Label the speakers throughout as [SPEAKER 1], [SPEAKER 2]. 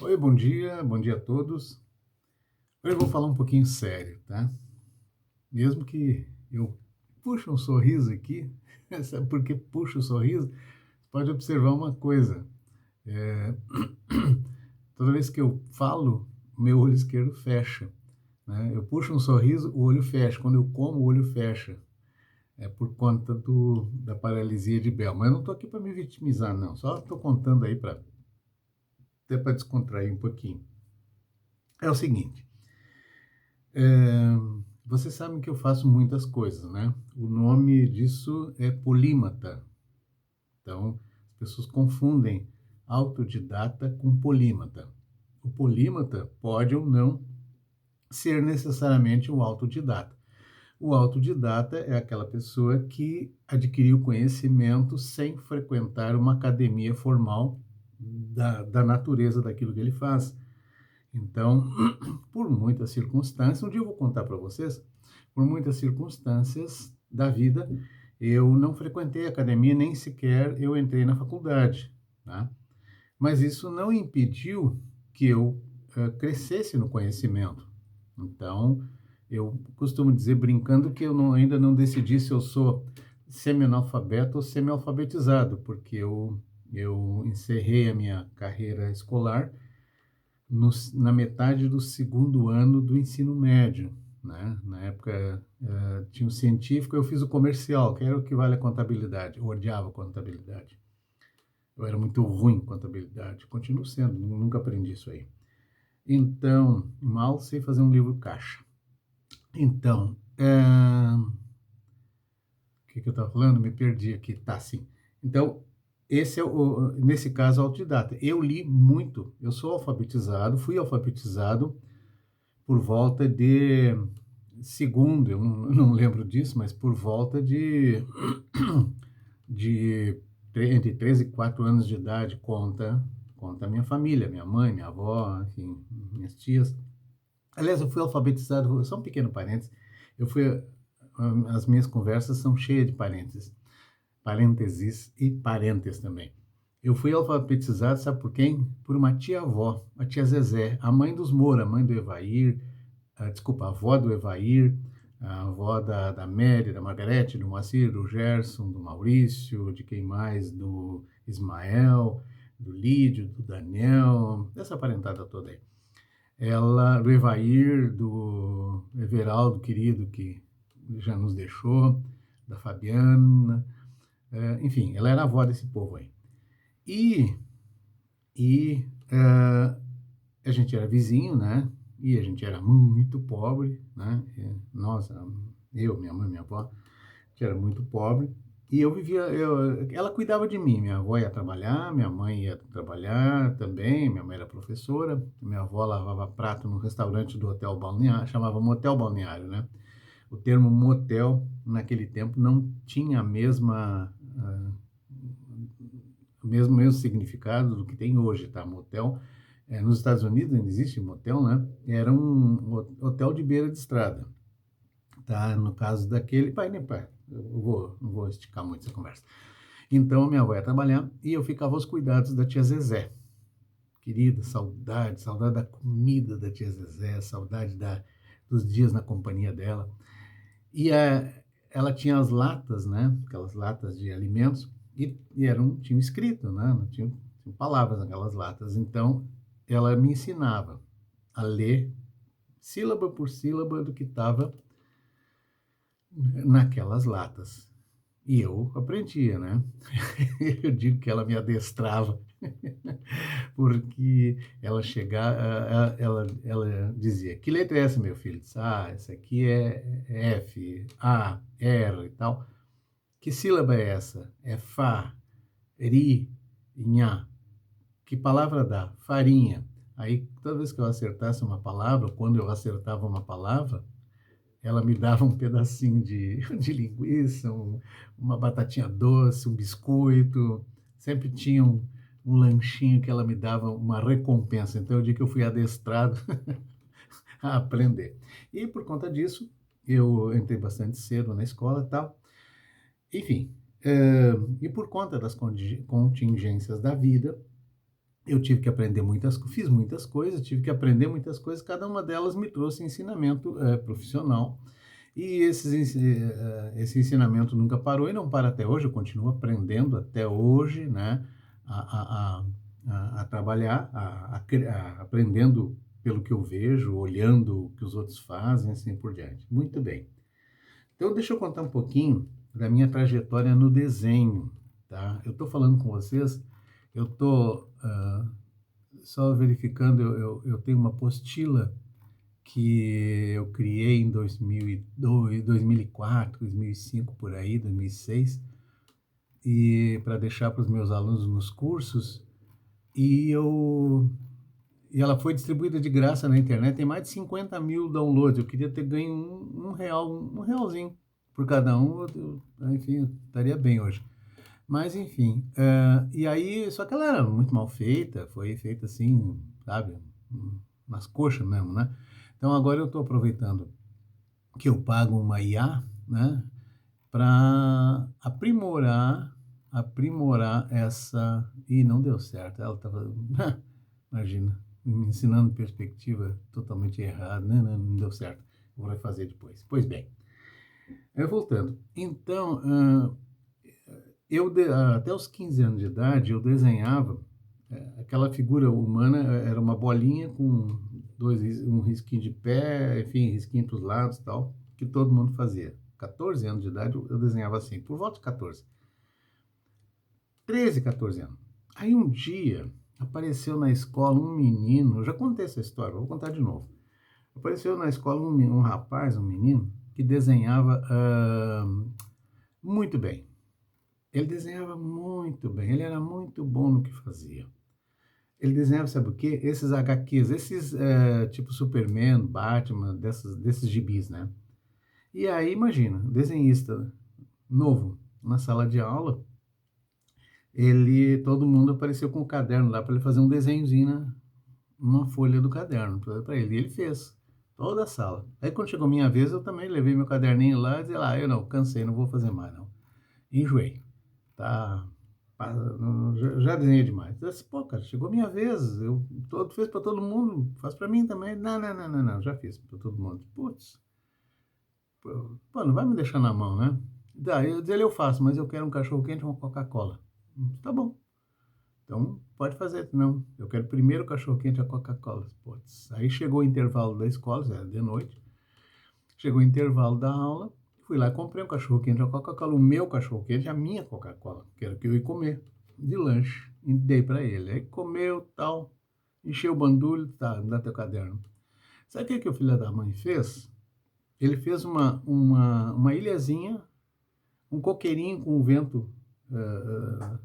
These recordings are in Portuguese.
[SPEAKER 1] Oi, bom dia a todos. Hoje eu vou falar um pouquinho sério, tá? Mesmo que eu puxe um sorriso aqui, sabe por que puxo o sorriso? Pode observar uma coisa, é, toda vez que eu falo, meu olho esquerdo fecha, né? Eu puxo um sorriso, o olho fecha. Quando eu como, o olho fecha. É por conta da paralisia de Bell. Mas eu não estou aqui para me vitimizar, não. Só estou contando aí para até para descontrair um pouquinho. É o seguinte. É, vocês sabem que eu faço muitas coisas, né? O nome disso é polímata. Então, as pessoas confundem autodidata com polímata. O polímata pode ou não ser necessariamente um autodidata. O autodidata é aquela pessoa que adquiriu conhecimento sem frequentar uma academia formal da natureza daquilo que ele faz. Então, por muitas circunstâncias, um dia eu vou contar para vocês, por muitas circunstâncias da vida, eu não frequentei a academia, nem sequer eu entrei na faculdade, tá? Mas isso não impediu que eu crescesse no conhecimento. Então, eu costumo dizer, brincando, que ainda não decidi se eu sou semi-analfabeto ou semi-alfabetizado, porque eu encerrei a minha carreira escolar na metade do segundo ano do ensino médio, né? Na época tinha o científico, eu fiz o comercial, que era o que vale a contabilidade. Eu odiava contabilidade. Eu era muito ruim em contabilidade. Continuo sendo, nunca aprendi isso aí. Então, mal sei fazer um livro caixa. Então, o que eu estava falando? Me perdi aqui. Tá, sim. Então, esse é nesse caso, autodidata. Eu li muito, eu sou alfabetizado, fui alfabetizado por volta de segundo, eu não lembro disso, mas por volta de entre 13 e 4 anos de idade, conta a minha família, minha mãe, minha avó, enfim, minhas tias. Aliás, eu fui alfabetizado, só um pequeno parênteses, eu fui, as minhas conversas são cheias de parênteses e parênteses também. Eu fui alfabetizado, sabe por quem? Por uma tia-avó, a tia Zezé, a mãe dos Moura, a mãe do Evair, desculpa, a avó do Evair, a avó da Mary, da Margarete, do Moacir, do Gerson, do Maurício, de quem mais? Do Ismael, do Lídio, do Daniel, dessa parentada toda aí. Ela, do Evair, do Everaldo, querido, que já nos deixou, da Fabiana, enfim, ela era a avó desse povo aí. E, e a gente era vizinho, né? E a gente era muito pobre, né? Nossa, eu, minha mãe, minha avó, a gente era muito pobre. E ela cuidava de mim. Minha avó ia trabalhar, minha mãe ia trabalhar também. Minha mãe era professora. Minha avó lavava prato no restaurante do hotel balneário, chamava motel balneário, né? O termo motel naquele tempo não tinha o mesmo significado do que tem hoje, tá? Motel, nos Estados Unidos ainda existe motel, né? Era um hotel de beira de estrada, tá? No caso daquele, pai, nem pai, não vou esticar muito essa conversa. Então, minha avó ia trabalhar e eu ficava aos cuidados da tia Zezé. Querida, saudade da comida da tia Zezé, saudade dos dias na companhia dela. E ela tinha as latas, né? Aquelas latas de alimentos, tinham escrito, né? Não tinham palavras naquelas latas. Então, ela me ensinava a ler sílaba por sílaba do que estava naquelas latas. E eu aprendia, né? Eu digo que ela me adestrava, porque ela chegava, ela dizia: que letra é essa, meu filho? Disse, essa aqui é F, A, R e tal. Que sílaba é essa? É Fá, Ri, Nha. Que palavra dá? Farinha. Aí, toda vez que eu acertasse uma palavra, quando eu acertava uma palavra, ela me dava um pedacinho de linguiça, uma batatinha doce, um biscoito. Sempre tinha um lanchinho que ela me dava uma recompensa. Então, eu digo que eu fui adestrado a aprender. E, por conta disso, eu entrei bastante cedo na escola e tal. Enfim, e por conta das contingências da vida, eu tive que aprender fiz muitas coisas, tive que aprender muitas coisas, cada uma delas me trouxe ensinamento, profissional, e esse ensinamento nunca parou e não para até hoje, eu continuo aprendendo até hoje, né, a trabalhar, aprendendo pelo que eu vejo, olhando o que os outros fazem, assim por diante. Muito bem. Então deixa eu contar um pouquinho da minha trajetória no desenho, tá? Eu estou falando com vocês, eu estou só verificando, eu tenho uma apostila que eu criei em 2002, 2004, 2005, por aí, 2006, e para deixar para os meus alunos nos cursos, e eu e ela foi distribuída de graça na internet, tem mais de 50 mil downloads. Eu queria ter ganho um real, um realzinho por cada um, enfim, eu estaria bem hoje. Mas enfim, e aí, só que ela era muito mal feita, foi feita assim, sabe, nas coxas mesmo, né? Então agora eu estou aproveitando que eu pago uma IA, né, para aprimorar essa. E não deu certo, ela estava, imagina, me ensinando perspectiva totalmente errada, né? Não deu certo, vou fazer depois. Pois bem, voltando, então, até os 15 anos de idade, eu desenhava aquela figura humana, era uma bolinha com um risquinho de pé, enfim, risquinho para os lados e tal, que todo mundo fazia. 14 anos de idade, eu desenhava assim, por volta de 14. 13, 14 anos. Aí um dia, apareceu na escola um menino, eu já contei essa história, vou contar de novo. Apareceu na escola um rapaz, um menino, que desenhava muito bem. Ele desenhava muito bem, ele era muito bom no que fazia. Ele desenhava, sabe o quê? Esses HQs, esses tipo Superman, Batman, desses gibis, né? E aí, imagina, desenhista novo na sala de aula, todo mundo apareceu com o caderno lá para ele fazer um desenhozinho numa folha do caderno para ele. E ele fez toda a sala. Aí quando chegou a minha vez, eu também levei meu caderninho lá e disse lá, eu não, cansei, não vou fazer mais não. Enjoei. Tá, já desenhei demais. Eu disse, pô, cara, chegou a minha vez, fez para todo mundo, faz para mim também. Não, não, não, não, não, já fiz para todo mundo. Putz, pô, não vai me deixar na mão, né? Daí eu faço, mas eu quero um cachorro quente e uma Coca-Cola. Tá bom. Então, pode fazer. Não, eu quero primeiro o cachorro quente e a Coca-Cola. Putz. Aí chegou o intervalo da escola, já era de noite. Chegou o intervalo da aula, fui lá e comprei um cachorro-quente e a Coca-Cola, o meu cachorro-quente e a minha Coca-Cola, que era o que eu ia comer de lanche, e dei para ele. Aí comeu, tal, encheu o bandulho, tá, me dá teu caderno. Sabe o que o filho da mãe fez? Ele fez uma ilhazinha, um coqueirinho com o vento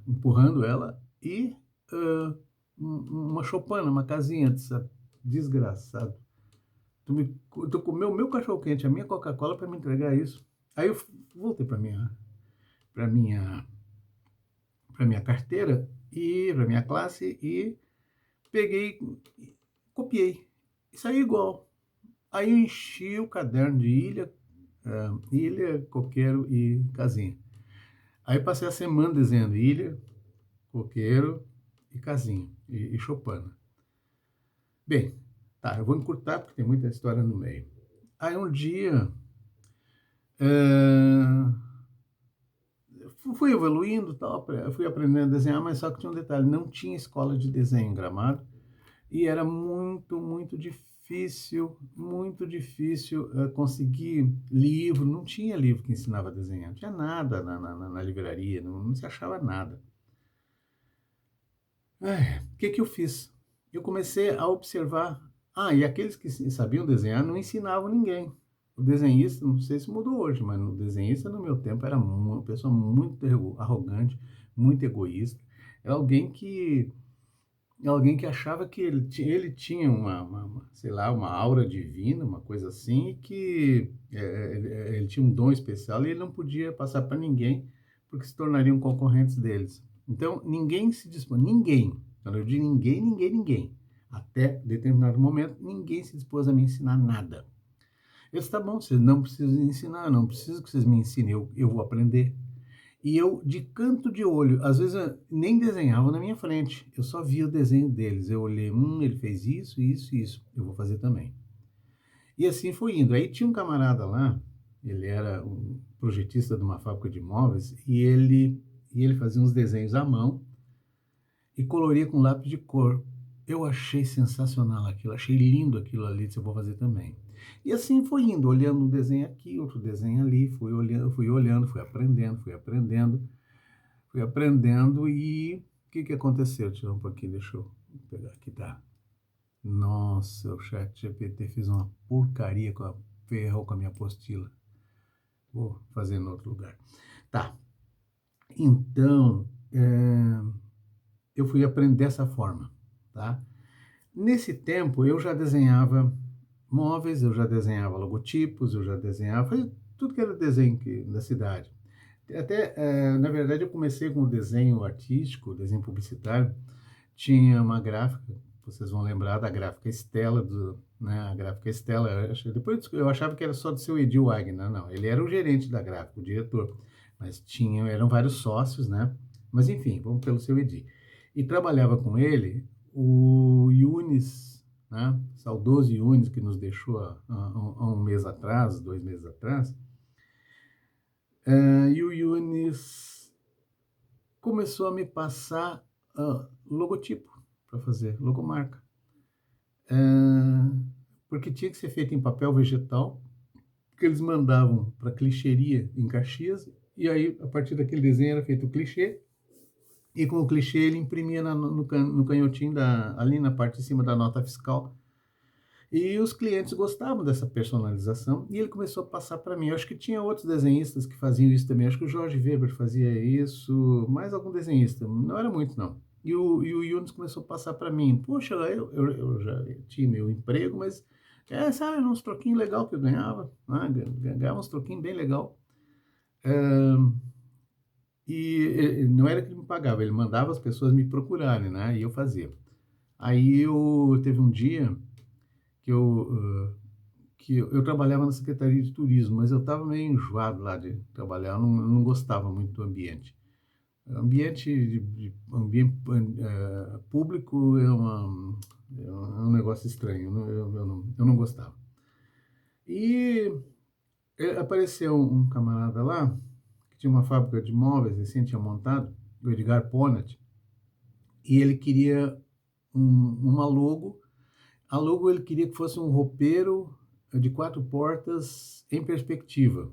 [SPEAKER 1] empurrando ela e uma choupana, uma casinha, desgraçado. Tu comeu o meu cachorro-quente, a minha Coca-Cola para me entregar isso. Aí eu voltei para minha, para minha carteira e para minha classe e peguei, copiei. E saiu igual. Aí eu enchi o caderno de ilha, coqueiro e casinha. Aí passei a semana desenhando ilha, coqueiro e casinha e choupana. Bem, tá, eu vou encurtar porque tem muita história no meio. Aí um dia fui evoluindo, tal, fui aprendendo a desenhar, mas só que tinha um detalhe, não tinha escola de desenho em Gramado e era muito difícil conseguir livro, não tinha livro que ensinava a desenhar, não tinha nada na livraria, não se achava nada. O que eu fiz? Eu comecei a observar, e aqueles que sabiam desenhar não ensinavam ninguém. O desenhista, não sei se mudou hoje, mas o desenhista no meu tempo era uma pessoa muito arrogante, muito egoísta. Era alguém que achava que ele tinha sei lá, uma aura divina, uma coisa assim, e que ele tinha um dom especial e ele não podia passar para ninguém, porque se tornariam concorrentes deles. Então, ninguém se dispôs, ninguém, quando eu digo ninguém, ninguém, até determinado momento, ninguém se dispôs a me ensinar nada. Eu disse, tá bom, vocês não precisam ensinar, não preciso que vocês me ensinem, eu vou aprender. E eu, de canto de olho, às vezes eu nem desenhava na minha frente, eu só via o desenho deles. Eu olhei, ele fez isso, isso, isso, eu vou fazer também. E assim foi indo. Aí tinha um camarada lá, ele era um projetista de uma fábrica de móveis, e ele fazia uns desenhos à mão e coloria com lápis de cor. Eu achei sensacional aquilo, achei lindo aquilo ali, disse, eu vou fazer também. E assim foi indo, olhando um desenho aqui, outro desenho ali, fui olhando, fui aprendendo e o que que aconteceu? Deixa eu um pouquinho, deixa eu pegar aqui, tá? Nossa, o chat GPT fez uma porcaria ferrou com a minha apostila. Vou fazer em outro lugar. Tá, então, eu fui aprender dessa forma, tá? Nesse tempo, eu já desenhava móveis, eu já desenhava logotipos, eu já desenhava, fazia tudo que era desenho da cidade. Até, na verdade, eu comecei com o desenho artístico, desenho publicitário. Tinha uma gráfica, vocês vão lembrar da gráfica Estela, né, a gráfica Estela, depois eu achava que era só do seu Edil Wagner, não, ele era o gerente da gráfica, o diretor, mas eram vários sócios, né, mas enfim, vamos pelo seu Edi. E trabalhava com ele o Yunis, né, saudoso Yunis, que nos deixou há um mês atrás, 2 meses atrás, e o Yunis começou a me passar logotipo para fazer, logomarca. Porque tinha que ser feito em papel vegetal, que eles mandavam para clichêria em Caxias, e aí, a partir daquele desenho, era feito o clichê, e com o clichê ele imprimia no canhotinho, ali na parte de cima da nota fiscal. E os clientes gostavam dessa personalização, e ele começou a passar para mim. Eu acho que tinha outros desenhistas que faziam isso também. Acho que o Jorge Weber fazia isso, mais algum desenhista, não era muito, não. E o Yunus começou a passar para mim. Poxa, eu já tinha meu emprego, mas, sabe, uns troquinhos legal que eu ganhava, né? Ganhava uns troquinhos bem legal. E não era que ele me pagava, ele mandava as pessoas me procurarem, né? E eu fazia. Aí teve um dia que eu trabalhava na Secretaria de Turismo, mas eu estava meio enjoado lá de trabalhar, eu não gostava muito do ambiente. Ambiente público é um negócio estranho, eu não gostava. E apareceu um camarada lá, que tinha uma fábrica de móveis, recém tinha montado, o Edgar Ponat, e ele queria uma logo. A logo ele queria que fosse um roupeiro de 4 portas em perspectiva,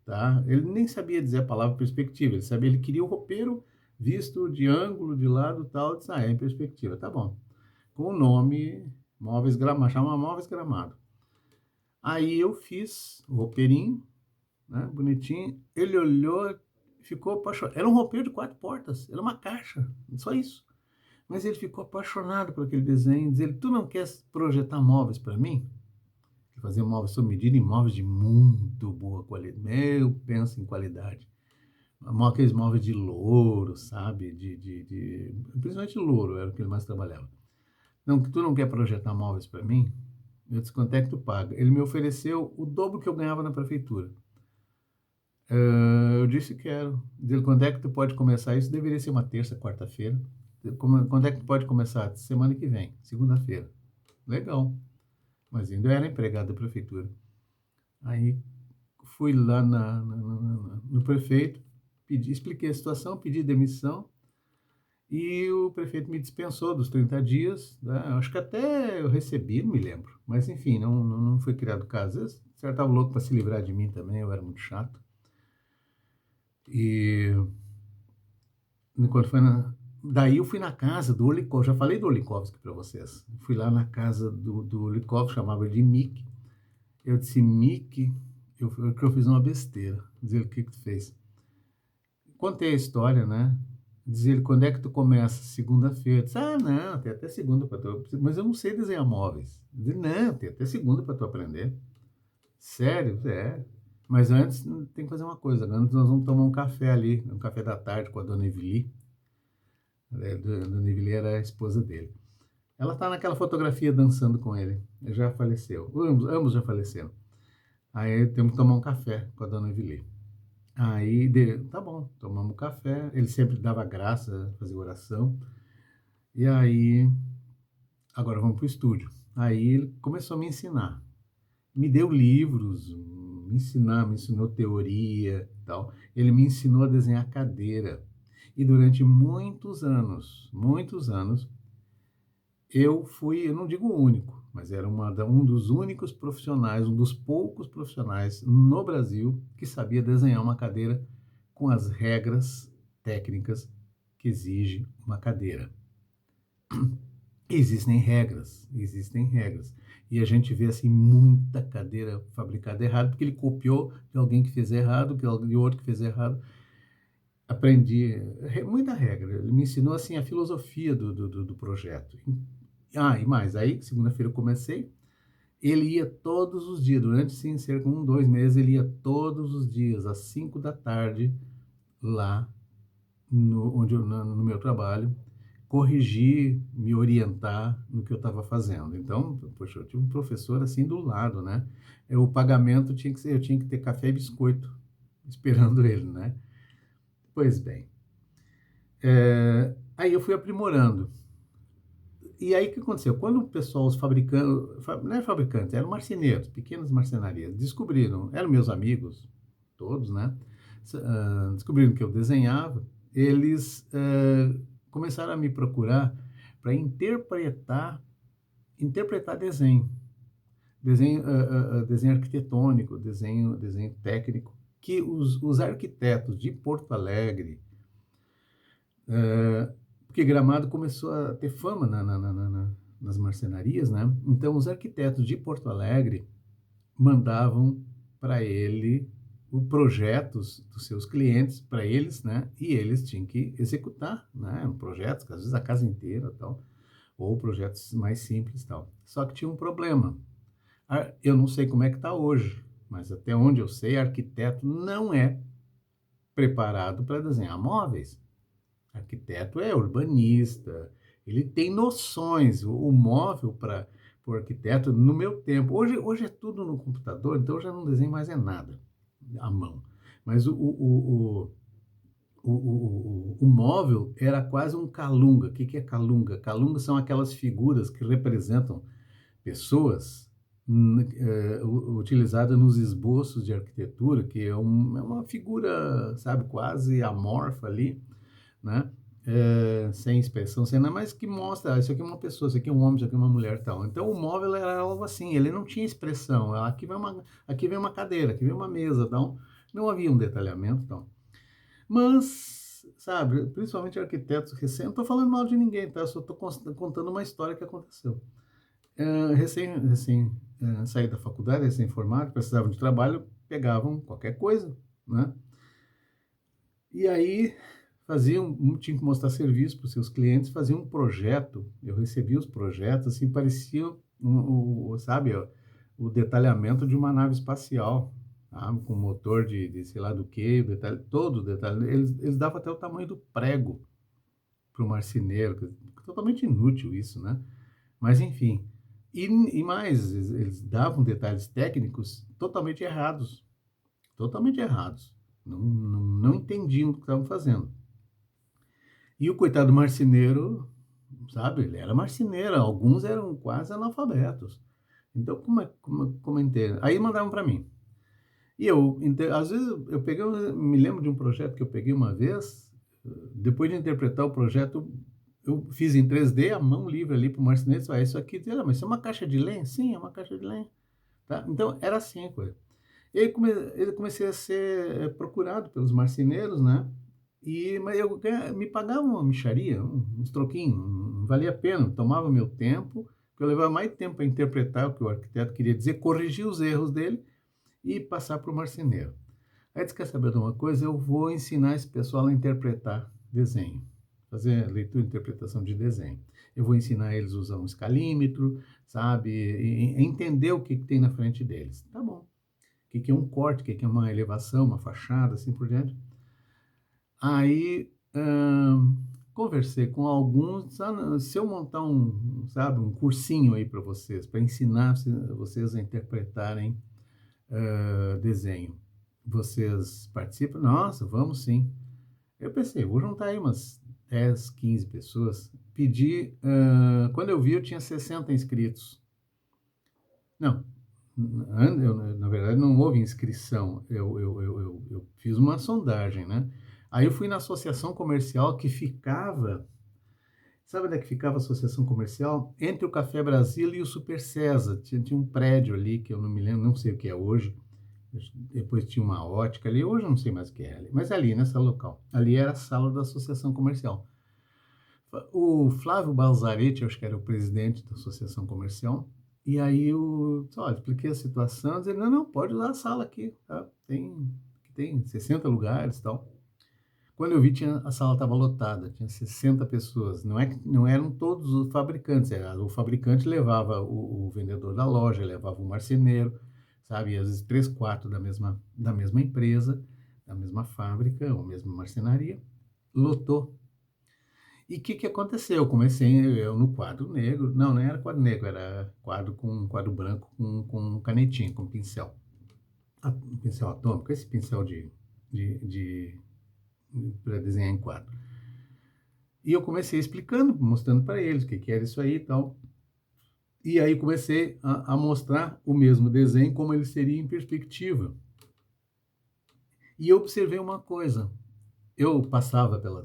[SPEAKER 1] tá? Ele nem sabia dizer a palavra perspectiva, ele queria o roupeiro visto de ângulo, de lado, tal, disse, é em perspectiva, tá bom. Com o nome Móveis Gramado, chama Móveis Gramado. Aí eu fiz o roupeirinho, né, bonitinho, ele olhou, ficou apaixonado. Era um roupeiro de 4 portas, era uma caixa, só isso. Mas ele ficou apaixonado por aquele desenho, dizendo, tu não quer projetar móveis para mim? Fazer móveis sob medida e móveis de muito boa qualidade. Eu penso em qualidade. Aqueles móveis de louro, sabe? Principalmente louro, era o que ele mais trabalhava. Não, que tu não quer projetar móveis para mim? Eu disse, quanto é que tu paga? Ele me ofereceu o dobro que eu ganhava na prefeitura. Eu disse, quero. Ele, quando é que tu pode começar? Isso deveria ser uma terça, quarta-feira. Quando é que tu pode começar? Semana que vem, segunda-feira. Legal. Mas ainda era empregado da prefeitura. Aí fui lá no prefeito, expliquei a situação, pedi demissão, e o prefeito me dispensou dos 30 dias, né? Acho que até eu recebi, não me lembro, mas enfim, não foi criado caso. Às vezes, o senhor estava louco para se livrar de mim também, eu era muito chato. E quando foi daí eu fui na casa do Olikovski, já falei do Olikovski para vocês, fui lá na casa do Olikovski, chamava ele de Mick. Eu disse, Mick, eu fiz uma besteira. Dizer, o que tu fez? Contei a história, né? Dizer, quando é que tu começa? Segunda-feira. Disse, não, tem até segunda para tu. Mas eu não sei desenhar móveis. Dizer, não, tem até segunda para tu aprender. Sério? É. Mas antes tem que fazer uma coisa. Antes nós vamos tomar um café ali, um café da tarde com a dona Eveli. A dona Eveli era a esposa dele. Ela está naquela fotografia dançando com ele. Ele já faleceu. Ambos já faleceram. Aí temos que tomar um café com a dona Eveli. Aí, tá bom, tomamos café. Ele sempre dava graça, fazia oração. E aí, agora vamos para o estúdio. Aí ele começou a me ensinar. Me deu livros, me ensinou teoria e tal. Ele me ensinou a desenhar cadeira. E durante muitos anos, eu não digo o único, mas era um dos únicos profissionais, um dos poucos profissionais no Brasil que sabia desenhar uma cadeira com as regras técnicas que exige uma cadeira. Existem regras. E a gente vê assim muita cadeira fabricada errado, porque ele copiou de alguém que fez errado, de outro que fez errado. Aprendi muita regra. Ele me ensinou assim a filosofia do projeto. E mais, aí segunda-feira eu comecei, ele ia todos os dias, durante sim, cerca de 2 meses, ele ia todos os dias, às 5 da tarde, lá no meu trabalho, corrigir, me orientar no que eu estava fazendo. Então, poxa, eu tive um professor assim do lado, né? O pagamento tinha que ser, eu tinha que ter café e biscoito esperando ele, né? Pois bem, aí eu fui aprimorando. E aí o que aconteceu? Quando o pessoal, os fabricantes, não é fabricantes, eram marceneiros, pequenas marcenarias, descobriram, eram meus amigos, todos, né? Descobriram que eu desenhava, eles começaram a me procurar para interpretar desenho, desenho arquitetônico, desenho técnico, que os arquitetos de Porto Alegre, porque Gramado começou a ter fama nas marcenarias, né? Então, os arquitetos de Porto Alegre mandavam para ele os projetos dos seus clientes, para eles, né? E eles tinham que executar, né? Projetos, às vezes a casa inteira, tal, ou projetos mais simples, tal. Só que tinha um problema. Eu não sei como é que está hoje, mas até onde eu sei, arquiteto não é preparado para desenhar móveis. Arquiteto é urbanista, ele tem noções. O móvel para o arquiteto, no meu tempo, hoje é tudo no computador, então eu já não desenho mais nada à mão. Mas o móvel era quase um calunga. O que é calunga? Calunga são aquelas figuras que representam pessoas utilizada nos esboços de arquitetura, que é uma figura, sabe, quase amorfa ali, né? Sem expressão, sem nada, mas que mostra, isso aqui é uma pessoa, isso aqui é um homem, isso aqui é uma mulher, tal. Então o móvel era algo assim, ele não tinha expressão. Aqui vem uma cadeira, aqui vem uma mesa, tal. Não havia um detalhamento, tal. Mas, sabe, principalmente arquitetos recém, não estou falando mal de ninguém, tá? Só estou contando uma história que aconteceu. Recém saí da faculdade, recém-formado, precisavam de trabalho, pegavam qualquer coisa, né? E aí tinha que mostrar serviço para os seus clientes, faziam um projeto, eu recebia os projetos, assim, pareciam, sabe, o detalhamento de uma nave espacial, sabe, com motor de sei lá do que, todo o detalhe, eles davam até o tamanho do prego para o marceneiro, totalmente inútil isso, né? Mas enfim, e mais, eles davam detalhes técnicos totalmente errados, não entendiam o que estavam fazendo. E o coitado marceneiro, sabe, ele era marceneiro, alguns eram quase analfabetos. Então, como entender? Aí mandavam para mim. E às vezes, me lembro de um projeto que eu peguei uma vez, depois de interpretar o projeto, eu fiz em 3D, a mão livre ali para o marceneiro, isso aqui, mas isso é uma caixa de lenha? Sim, é uma caixa de lenha. Tá? Então, era assim a coisa. E aí ele comecei a ser procurado pelos marceneiros, né? Mas me pagava uma mixaria, uns troquinhos, não valia a pena, tomava meu tempo, porque eu levava mais tempo para interpretar o que o arquiteto queria dizer, corrigir os erros dele e passar para o marceneiro. Aí disse, quer saber de uma coisa? Eu vou ensinar esse pessoal a interpretar desenho, fazer leitura e interpretação de desenho. Eu vou ensinar eles a usar um escalímetro, sabe, e entender o que tem na frente deles. Tá bom. O que é um corte, o que é uma elevação, uma fachada, assim por diante. Aí conversei com alguns, se eu montar um cursinho aí para vocês, para ensinar vocês a interpretarem desenho. vocês participam? Nossa, vamos sim. Eu pensei, vou juntar aí umas 10, 15 pessoas. Pedi, quando eu vi, eu tinha 60 inscritos. Não, na verdade não houve inscrição, eu fiz uma sondagem, né? Aí eu fui na associação comercial que ficava, sabe onde é que ficava a associação comercial? Entre o Café Brasil e o Super César, tinha um prédio ali que eu não me lembro, não sei o que é hoje, depois tinha uma ótica ali, hoje eu não sei mais o que é ali, mas ali, nessa local, ali era a sala da associação comercial. O Flávio Balzaretti, acho que era o presidente da associação comercial, e aí eu olha, expliquei a situação, ele não, não, pode usar a sala aqui, tá? Tem 60 lugares e tal. Quando eu vi, a sala estava lotada, tinha 60 pessoas. Não eram todos os fabricantes, o fabricante levava o vendedor da loja, levava o marceneiro, sabe? E às vezes 3, 4 da mesma empresa, da mesma fábrica, ou mesma marcenaria, lotou. E o que aconteceu? Eu comecei eu no quadro negro, não era quadro negro, era quadro branco com canetinha, com pincel. Um pincel atômico, esse pincel de para desenhar em quadro. E eu comecei explicando, mostrando para eles o que era isso aí e tal. E aí comecei a mostrar o mesmo desenho como ele seria em perspectiva. E eu observei uma coisa. Eu passava para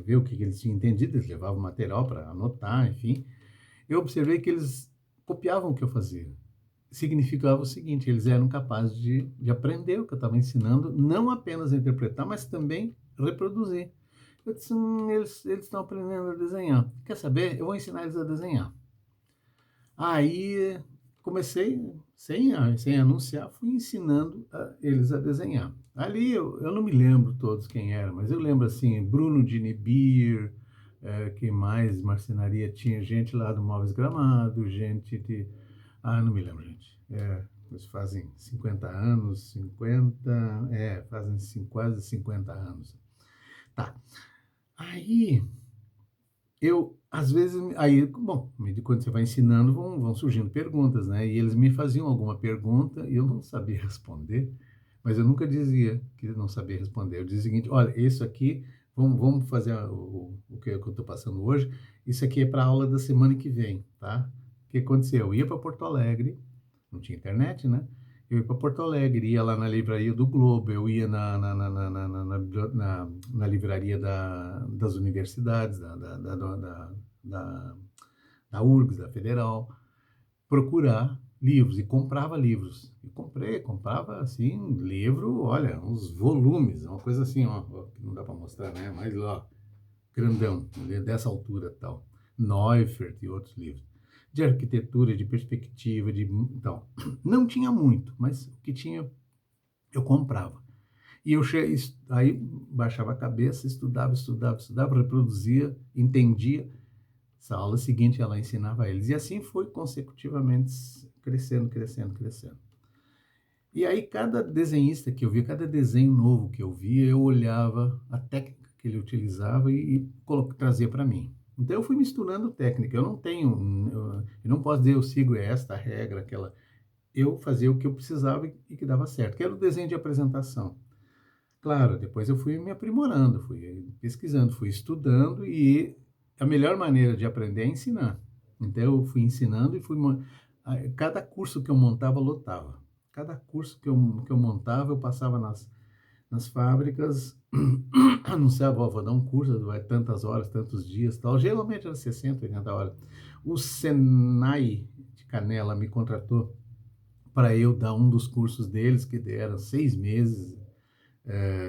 [SPEAKER 1] ver o que eles tinham entendido, eles levavam material para anotar, enfim. Eu observei que eles copiavam o que eu fazia. Significava o seguinte, eles eram capazes de aprender o que eu estava ensinando, não apenas a interpretar, mas também reproduzir. Eu disse, eles estão aprendendo a desenhar. Quer saber? Eu vou ensinar eles a desenhar. Aí comecei, sem anunciar, fui ensinando eles a desenhar. Ali eu não me lembro todos quem eram, mas eu lembro assim, Bruno de Nibir, quem mais, marcenaria, tinha gente lá do Móveis Gramado, gente de... Ah, não me lembro, gente. Eles fazem 50 anos, fazem quase 50 anos. Tá. Aí às vezes, aí, bom, quando você vai ensinando, vão surgindo perguntas, né? E eles me faziam alguma pergunta e eu não sabia responder, mas eu nunca dizia que não sabia responder. Eu dizia o seguinte: olha, isso aqui, vamos fazer o que eu estou passando hoje, isso aqui é para a aula da semana que vem, tá? O que aconteceu? Eu ia para Porto Alegre, não tinha internet, né? Eu ia para Porto Alegre, ia lá na livraria do Globo, eu ia na livraria das universidades, da, da URGS, da Federal, procurar livros e comprava livros. E comprava assim, livro, olha, uns volumes, uma coisa assim, ó, que não dá para mostrar, né? Mas ó, grandão, dessa altura tal. Neufert e outros livros. De arquitetura, de perspectiva, então, não tinha muito, mas o que tinha eu comprava. E aí baixava a cabeça, estudava, reproduzia, entendia. Essa aula seguinte ela ensinava a eles. E assim foi consecutivamente crescendo, crescendo, crescendo. E aí cada desenhista que eu via, cada desenho novo que eu via, eu olhava a técnica que ele utilizava e trazia para mim. Então eu fui misturando técnica. Eu não posso dizer eu sigo esta regra, aquela. Eu fazia o que eu precisava e que dava certo, que era o desenho de apresentação. Claro, depois eu fui me aprimorando, fui pesquisando, fui estudando e a melhor maneira de aprender é ensinar. Então eu fui ensinando e cada curso que eu montava, lotava. Cada curso que eu montava, eu passava nas fábricas, anunciava, ó, vou dar um curso, vai tantas horas, tantos dias, tal. Geralmente era 60, 80 horas. O Senai de Canela me contratou para eu dar um dos cursos deles, que deram 6 meses,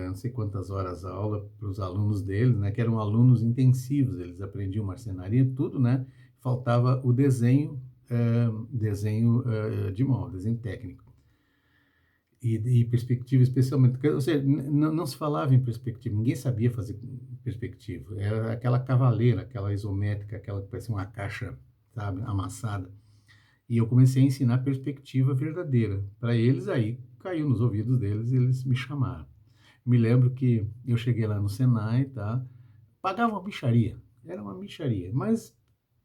[SPEAKER 1] não sei quantas horas a aula para os alunos deles, né, que eram alunos intensivos, eles aprendiam marcenaria, tudo, né? Faltava o desenho de mão, desenho técnico. E perspectiva especialmente, ou seja, não se falava em perspectiva, ninguém sabia fazer perspectiva, era aquela cavaleira, aquela isométrica, aquela que parecia uma caixa, sabe, amassada. E eu comecei a ensinar perspectiva verdadeira. Para eles, aí caiu nos ouvidos deles e eles me chamaram. Me lembro que eu cheguei lá no Senai, tá? Pagava uma mixaria, era uma mixaria, mas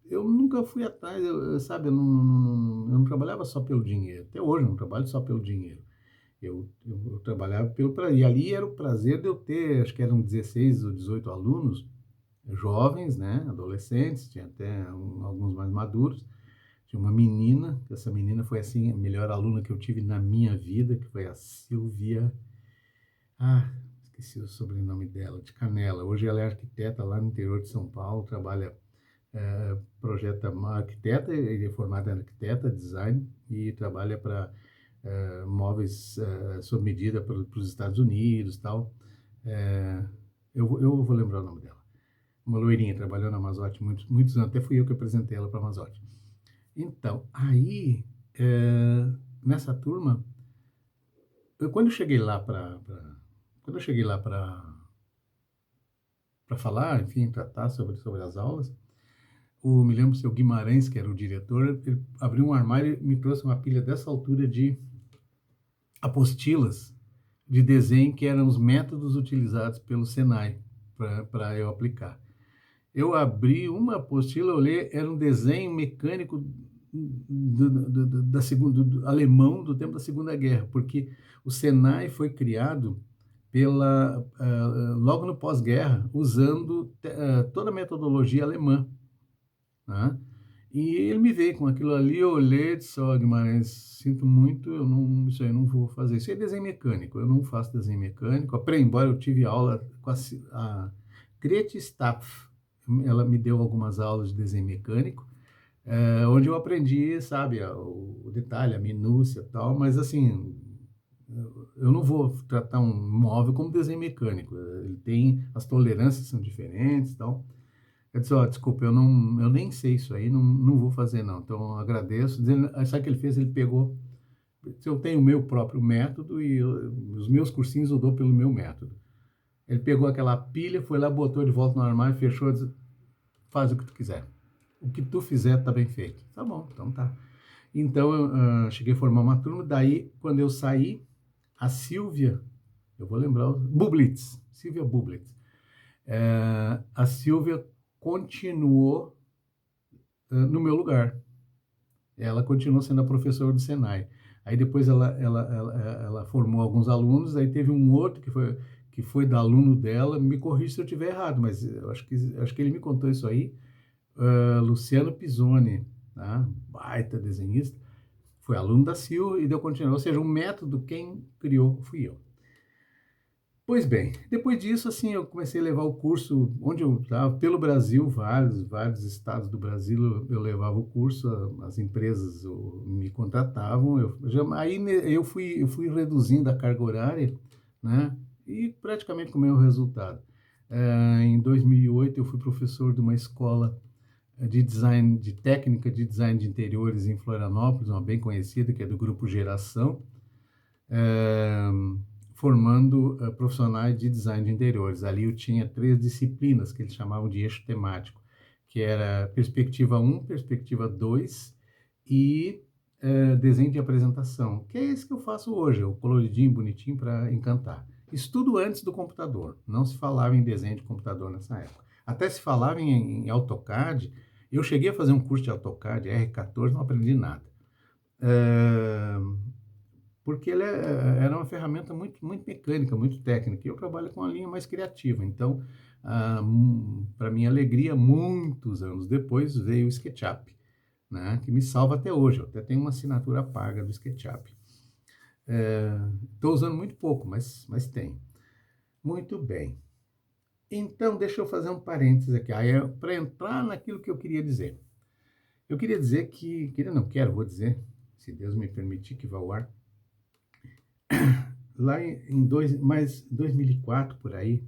[SPEAKER 1] eu nunca fui sabe, eu não trabalhava só pelo dinheiro. Até hoje eu não trabalho só pelo dinheiro. Eu trabalhava pelo prazer, e ali era o prazer de eu ter, acho que eram 16 ou 18 alunos, jovens, né, adolescentes, tinha até alguns mais maduros. Tinha uma menina, que essa menina foi assim, a melhor aluna que eu tive na minha vida, que foi a Silvia. Ah, esqueci o sobrenome dela, de Canela. Hoje ela é arquiteta lá no interior de São Paulo, trabalha, projeta uma arquiteta, ele é formado em arquiteta, design, e trabalha para móveis sob medida para os Estados Unidos e tal. Eh, eu vou lembrar o nome dela. Uma loirinha, trabalhou na Masotti muitos anos, até fui eu que apresentei ela para a Masotti. Então, aí, nessa turma, quando eu cheguei lá quando eu cheguei lá para falar, enfim, tratar sobre as aulas, me lembro o seu Guimarães, que era o diretor, ele abriu um armário e me trouxe uma pilha dessa altura de apostilas de desenho, que eram os métodos utilizados pelo Senai para eu aplicar. Eu abri uma apostila, olhei, era um desenho mecânico da segunda, do alemão do tempo da Segunda Guerra, porque o Senai foi criado logo no pós-guerra, usando toda a metodologia alemã, né? E ele me veio com aquilo ali, eu olhei e disse, ó, Guimarães, sinto muito, isso aí eu não vou fazer. Isso é desenho mecânico, eu não faço desenho mecânico. Embora eu tive aula com a Grete Staff, ela me deu algumas aulas de desenho mecânico, onde eu aprendi, sabe, o detalhe, a minúcia e tal, mas assim, eu não vou tratar um móvel como desenho mecânico. Ele tem, as tolerâncias são diferentes e tal. Eu disse, ó, desculpa, eu nem sei isso aí, não vou fazer não. Então, eu agradeço. Sabe o que ele fez? Ele pegou, eu tenho o meu próprio método e os meus cursinhos eu dou pelo meu método. Ele pegou aquela pilha, foi lá, botou de volta no armário, fechou, disse, faz o que tu quiser. O que tu fizer tá bem feito. Tá bom, então tá. Então, eu cheguei a formar uma turma, daí, quando eu saí, a Silvia, eu vou lembrar, Bublitz, Silvia Bublitz. A Silvia continuou no meu lugar. Ela continuou sendo a professora do Senai. Aí depois ela formou alguns alunos, aí teve um outro que foi da aluno dela, me corrija se eu estiver errado, mas eu acho que ele me contou isso aí, Luciano Pisoni, tá? Baita desenhista, foi aluno da Sil e deu continuidade, ou seja, o método quem criou fui eu. Pois bem, depois disso, assim, eu comecei a levar o curso onde eu estava, pelo Brasil, vários estados do Brasil eu levava o curso, as empresas me contratavam, eu fui reduzindo a carga horária, né, e praticamente com o meu resultado. Em 2008 eu fui professor de uma escola de design, de técnica de design de interiores em Florianópolis, uma bem conhecida, que é do Grupo Geração, eh, formando profissionais de design de interiores. Ali eu tinha 3 disciplinas que eles chamavam de eixo temático, que era perspectiva 1, perspectiva 2 e desenho de apresentação, que é esse que eu faço hoje, o coloridinho, bonitinho para encantar. Isso tudo antes do computador, não se falava em desenho de computador nessa época. Até se falava em AutoCAD, eu cheguei a fazer um curso de AutoCAD, R14, não aprendi nada. Porque ele era uma ferramenta muito mecânica, muito técnica. E eu trabalho com a linha mais criativa. Então, para minha alegria, muitos anos depois veio o SketchUp, né, que me salva até hoje. Eu até tenho uma assinatura paga do SketchUp. Estou usando muito pouco, mas tem. Muito bem. Então, deixa eu fazer um parênteses aqui, para entrar naquilo que eu queria dizer. Eu queria dizer vou dizer, se Deus me permitir que vá ao ar, lá em 2004, por aí,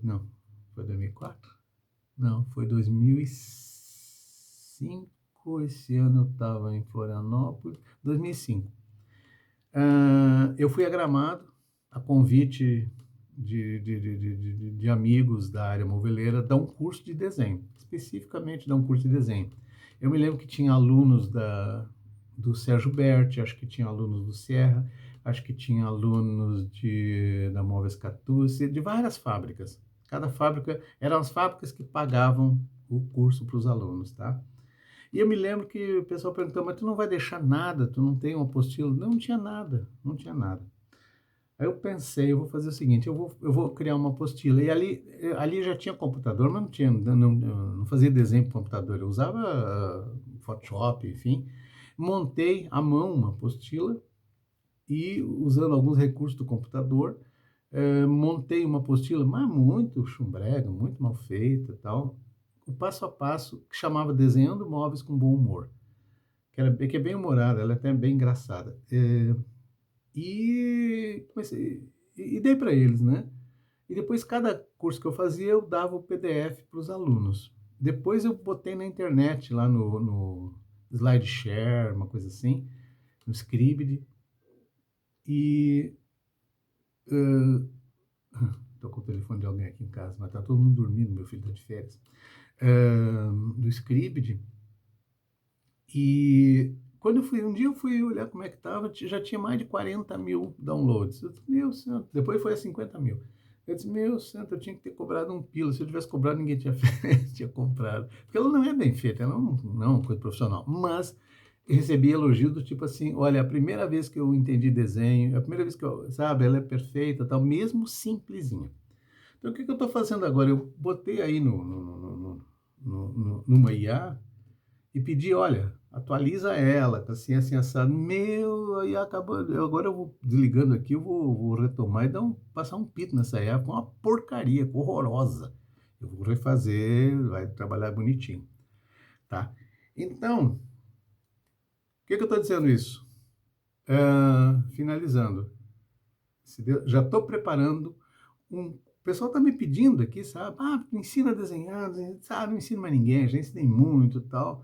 [SPEAKER 1] não, foi 2004? Não, foi 2005, esse ano eu estava em Florianópolis, 2005. Eu fui a Gramado, a convite de amigos da área moveleira, dar um curso de desenho, especificamente dar um curso de desenho. Eu me lembro que tinha alunos do Sérgio Berti, acho que tinha alunos do Sierra, acho que tinha alunos da Móveis Catucci, de várias fábricas. Cada fábrica, eram as fábricas que pagavam o curso para os alunos, tá? E eu me lembro que o pessoal perguntou: "Mas tu não vai deixar nada? Tu não tem uma apostila?" Não, não tinha nada, não tinha nada. Aí eu pensei: "Eu vou fazer o seguinte, eu vou criar uma apostila", e ali já tinha computador, mas não tinha, não fazia desenho para computador, eu usava Photoshop, enfim. Montei à mão uma apostila e usando alguns recursos do computador, montei uma apostila, mas muito chumbrega, muito mal feita, e tal, o passo a passo, que chamava Desenhando Móveis com Bom Humor, que é bem humorada, ela é até bem engraçada. E comecei e dei para eles, né. E depois cada curso que eu fazia, eu dava o PDF para os alunos. Depois eu botei na internet, lá no SlideShare, uma coisa assim, no Scribd, e, estou com o telefone de alguém aqui em casa, mas está todo mundo dormindo, meu filho está de férias. Do Scribd, e quando um dia eu fui olhar como é que estava, já tinha mais de 40.000 downloads. Eu disse: "Meu santo", depois foi a 50.000. Eu disse: "Meu santo, eu tinha que ter cobrado um pila, se eu tivesse cobrado ninguém tinha tinha comprado", porque ela não é bem feita, ela não é uma coisa profissional, mas recebi elogio do tipo assim: "Olha, a primeira vez que eu entendi desenho, a primeira vez que eu", sabe, ela é perfeita, tal, mesmo simplesinha. Então o que que eu estou fazendo agora? Eu botei aí numa IA e pedi: "Olha, atualiza ela, tá assim, assim, assado". Meu, aí acabou, agora eu vou desligando aqui, eu vou retomar e passar um pito nessa época, uma porcaria, horrorosa. Eu vou refazer, vai trabalhar bonitinho, tá. Então, por que que eu estou dizendo isso? Finalizando, se Deus, já estou preparando o pessoal está me pedindo aqui, sabe: "Ah, me ensina a desenhar", sabe, não ensino mais ninguém, já ensinei muito, e tal.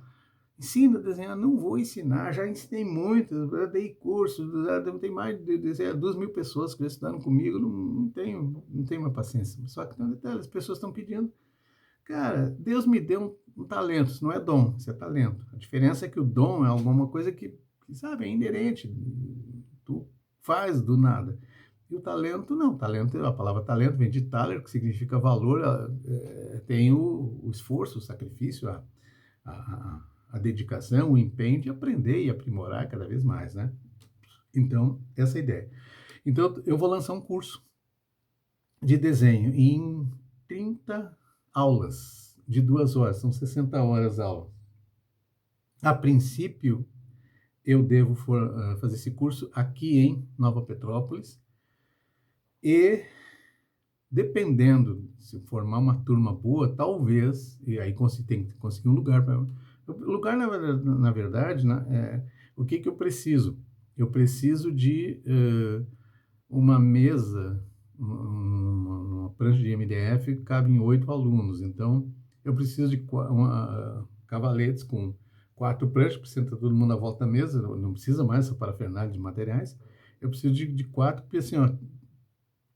[SPEAKER 1] Ensina a desenhar, não vou ensinar, já ensinei muito, eu dei curso, já tem mais de 2.000 pessoas que já estudaram comigo, não tenho uma paciência. Só que tem um detalhe, as pessoas estão pedindo. Cara, Deus me deu um talento, isso não é dom, isso é talento. A diferença é que o dom é alguma coisa que sabe, é inerente, tu faz do nada. E o talento não, talento, a palavra talento vem de thaler, que significa valor, tem o esforço, o sacrifício, a dedicação, o empenho de aprender e aprimorar cada vez mais, né. Então, essa é a ideia. Então, eu vou lançar um curso de desenho em 30 aulas, de 2 horas, são 60 horas a aula. A princípio, eu devo fazer esse curso aqui em Nova Petrópolis e, dependendo, se formar uma turma boa, talvez, e aí tem que conseguir um lugar para. O lugar, na verdade, né, o que que eu preciso? Eu preciso de uma mesa, uma prancha de MDF, cabem 8 alunos, então eu preciso de cavaletes com 4 pranchas, porque senta todo mundo à volta da mesa, não precisa mais essa parafernália de materiais. Eu preciso de 4, porque assim, ó,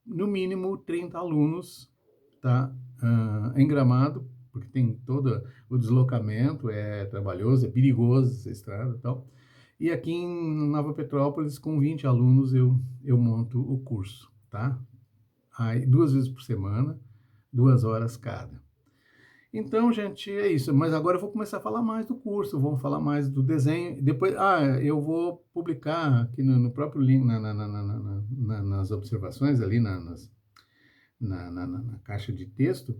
[SPEAKER 1] no mínimo 30 alunos, tá, em Gramado, porque tem todo o deslocamento, é trabalhoso, é perigoso essa estrada e tal. E aqui em Nova Petrópolis, com 20 alunos, eu monto o curso, tá? Aí 2 vezes por semana, 2 horas cada. Então, gente, é isso. Mas agora eu vou começar a falar mais do curso, vamos falar mais do desenho. Depois, eu vou publicar aqui no próprio link, nas observações ali, na caixa de texto,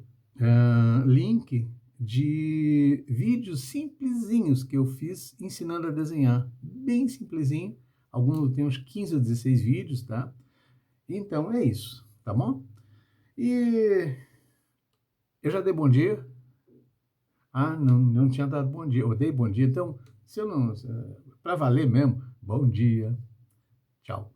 [SPEAKER 1] link de vídeos simplesinhos que eu fiz ensinando a desenhar, bem simplesinho. Alguns tem uns 15 ou 16 vídeos, tá? Então é isso, tá bom? E eu já dei bom dia. Não, não tinha dado bom dia. Eu dei bom dia, então, se eu não, para valer mesmo, bom dia. Tchau.